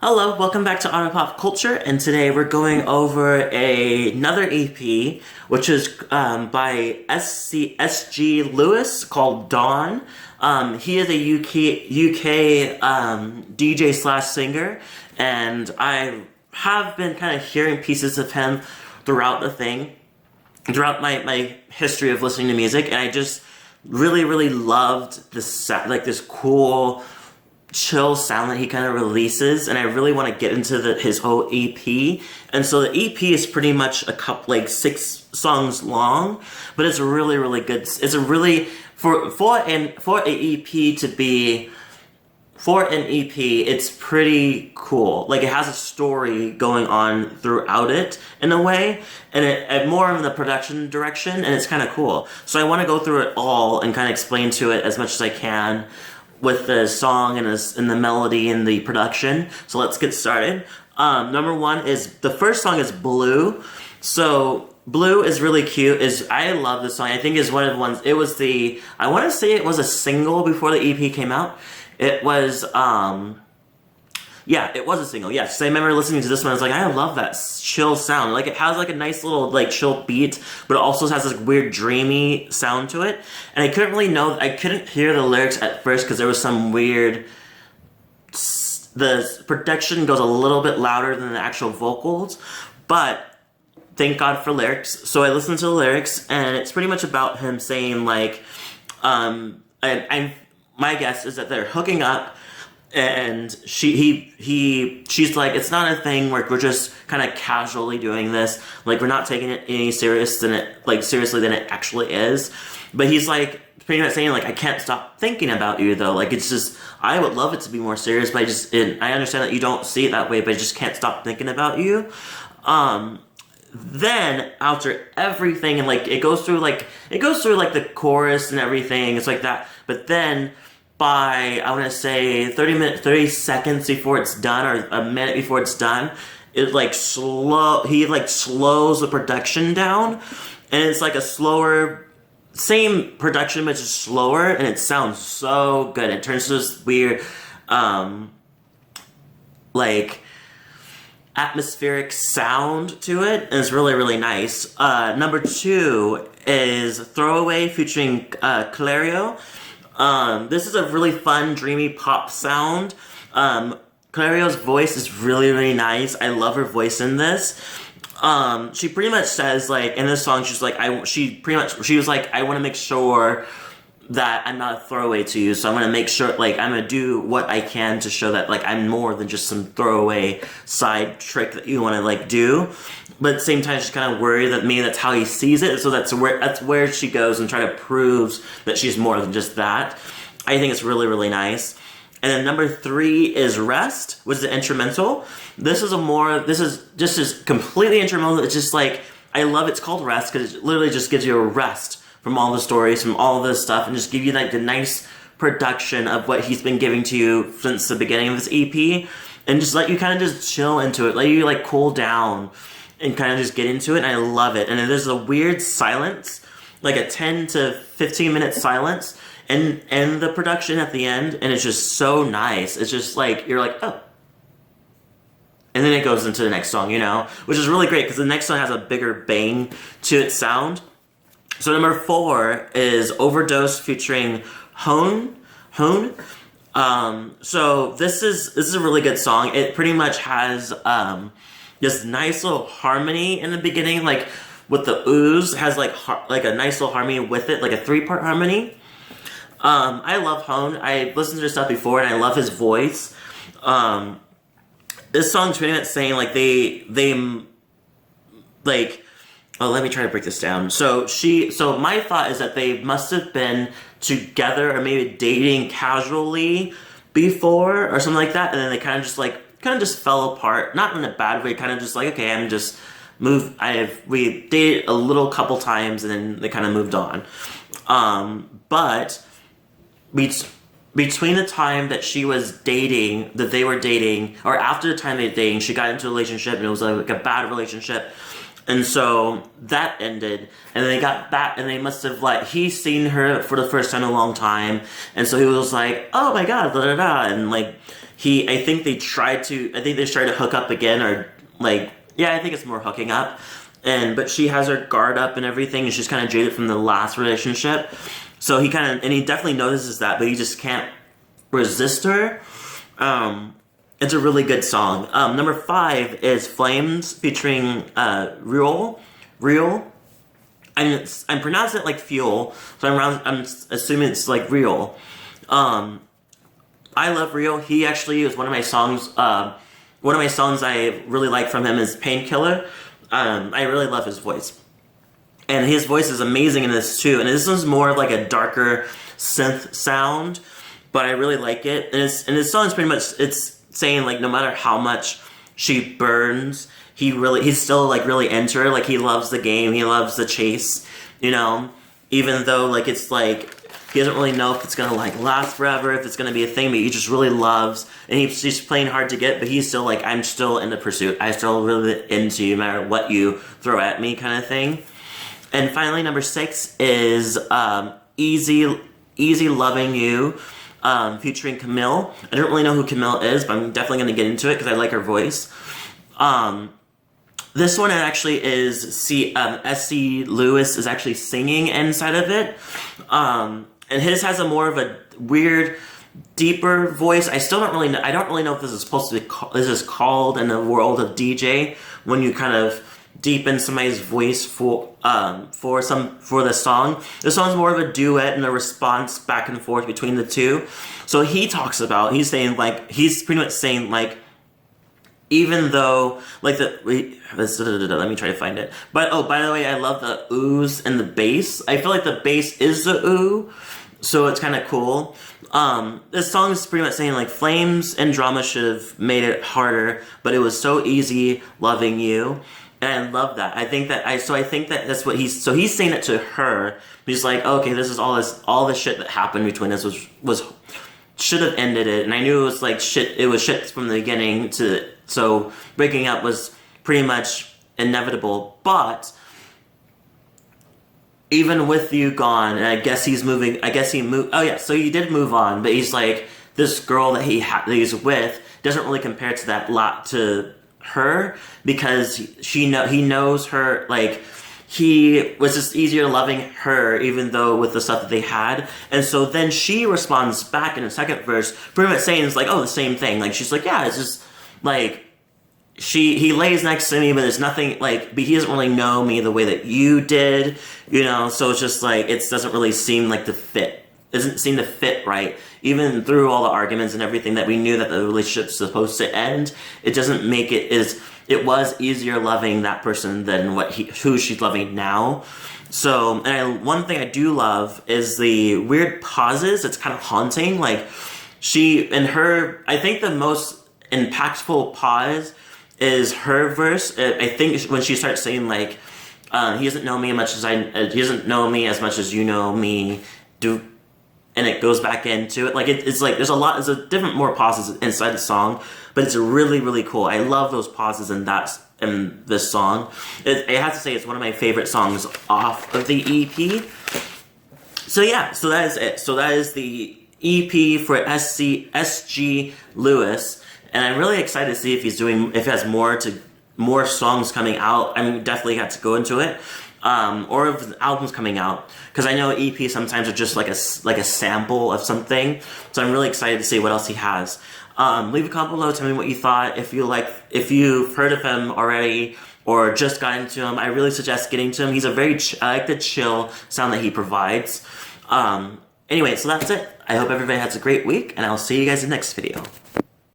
Hello, welcome back to Auto Pop Culture, and today we're going over another EP, which is by SG Lewis called Dawn. He is a UK DJ slash singer, and I have been kind of hearing pieces of him throughout throughout my history of listening to music, and I just really loved this cool chill sound that he kind of releases, and I really want to get into his whole EP. And so the EP is pretty much a couple, like 6 songs long, but it's really good. It's a really for an EP to be for an EP. It's pretty cool. Like, it has a story going on throughout it in a way, and it more in the production direction, and it's kind of cool. So I want to go through it all and kind of explain to it as much as I can, with the song and the melody and the production. So let's get started. Number one is, the first song is Blue. So Blue is really cute. I love this song. I think is one of the ones, I want to say it was a single before the EP came out. It was, yeah, it was a single. Yes, I remember listening to this one. I was like, I love that chill sound. Like, it has like a nice little like chill beat, but it also has this weird dreamy sound to it. And I couldn't hear the lyrics at first because there was some weird. The production goes a little bit louder than the actual vocals, but thank God for lyrics. So I listened to the lyrics, and it's pretty much about him saying like, my guess is that they're hooking up. And she's like, it's not a thing where we're just kind of casually doing this. Like, we're not taking it any seriously than it actually is. But he's like, pretty much saying like, I can't stop thinking about you though. Like, it's just, I would love it to be more serious, but I understand that you don't see it that way, but I just can't stop thinking about you. Then after everything, and like, it goes through like the chorus and everything. It's like that. But then, by, I want to say 30 seconds before it's done, or a minute before it's done, he slows the production down, and it's like a slower, same production, but just slower, and it sounds so good. It turns to this weird, like, atmospheric sound to it, and it's really nice. Number 2 is Throwaway featuring Clario. This is a really fun, dreamy pop sound. Clario's voice is really nice. I love her voice in this. She pretty much says, like, in this song, she was like, I want to make sure that I'm not a throwaway to you, so I'm going to make sure, like, I'm going to do what I can to show that, like, I'm more than just some throwaway side trick that you want to, like, do. But at the same time, she's kind of worried that maybe that's how he sees it, so that's where she goes and try to prove that she's more than just that. I think it's really nice. And then number 3 is Rest, which is an instrumental. This is just completely instrumental. It's just like, I love it's called Rest because it literally just gives you a rest from all the stories, from all this stuff, and just give you like the nice production of what he's been giving to you since the beginning of this EP, and just let you kind of just chill into it, let you like cool down and kind of just get into it, and I love it. And then there's a weird silence, like a 10 to 15 minute silence, and the production at the end, and it's just so nice. It's just like, you're like, oh. And then it goes into the next song, which is really great because the next song has a bigger bang to its sound. So number 4 is Overdose featuring Hone. So this is a really good song. It pretty much has this nice little harmony in the beginning, like with the ooze, has like a nice little harmony with it, like a 3-part harmony. I love Hone. I listened to his stuff before, and I love his voice. This song's pretty much saying like they like. Oh, let me try to break this down. So my thought is that they must have been together or maybe dating casually before or something like that, and then they kind of just fell apart. Not in a bad way, kind of just like, okay, we dated a little couple times, and then they kind of moved on. But between the time that they were dating, or after the time they were dating, she got into a relationship, and it was like a bad relationship. And so that ended, and they got back, and they must have, like, he's seen her for the first time in a long time, and so he was like, oh my god, da da da, and like, I think they tried to hook up again, or like, yeah, I think it's more hooking up. But she has her guard up and everything, and she's kind of jaded from the last relationship. So he definitely notices that, but he just can't resist her. It's a really good song. Number 5 is Flames featuring Real. I'm pronouncing it like fuel, so I'm assuming it's like Real. I love Real. He actually is one of my songs. One of my songs I really like from him is Painkiller. I really love his voice. And his voice is amazing in this too. And this one's more of like a darker synth sound, but I really like it. And his song is pretty much, it's saying like no matter how much she burns, he's still like really into her. Like he loves the game, he loves the chase, you know, even though like it's like, he doesn't really know if it's gonna like last forever, if it's gonna be a thing, but he just really loves, and he's playing hard to get, but he's still like, I'm still in the pursuit. I'm still really into you, no matter what you throw at me, kind of thing. And finally, number 6 is Easy Loving You, featuring Camille. I don't really know who Camille is, but I'm definitely gonna get into it because I like her voice. This one actually is S.C. Lewis is actually singing inside of it. And his has a more of a weird, deeper voice. I don't really know if this is supposed to be this is called in the world of DJ when you kind of deepen somebody's voice for the song. This song's more of a duet and a response back and forth between the two. So he's pretty much saying like, even though, like let me try to find it. But, oh, by the way, I love the oohs and the bass. I feel like the bass is the ooh, so it's kind of cool. This song is pretty much saying, like, flames and drama should have made it harder, but it was so easy loving you. And I love that. I think that that's what he's saying it to her. He's like, okay, this is all this shit that happened between us was should have ended it. And I knew it was like shit, it was shit from the beginning so breaking up was pretty much inevitable, but even with you gone, and I guess he moved, oh yeah, so he did move on, but he's like, this girl that he's with doesn't really compare to that lot to her, because he knows her, like, he was just easier loving her, even though with the stuff that they had. And so then she responds back in the second verse, pretty much saying it's like, oh, the same thing. Like, she's like, yeah, it's just, like, he lays next to me, but there's nothing, like, but he doesn't really know me the way that you did, you know, so it's just, like, it doesn't really seem like it doesn't seem to fit right. Even through all the arguments and everything that we knew that the relationship's supposed to end, it doesn't make it was easier loving that person than who she's loving now. So, one thing I do love is the weird pauses. It's kind of haunting. Like, I think the most impactful pause is her verse. I think when she starts saying, like, he doesn't know me as much as you know me, and it goes back into it. Like, it's like, there's a different more pauses inside the song, but it's really, really cool. I love those pauses in this song. I have to say, it's one of my favorite songs off of the EP. So yeah, so that is it. So that is the EP for SG Lewis, and I'm really excited to see if he has more songs coming out. I'm definitely got to go into it. Or if the album's coming out, because I know EP sometimes are just like a sample of something, so I'm really excited to see what else he has. Leave a comment below, tell me what you thought, if you've heard of him already, or just got into him. I really suggest getting to him. He's I like the chill sound that he provides. Anyway, so that's it. I hope everybody has a great week, and I'll see you guys in the next video.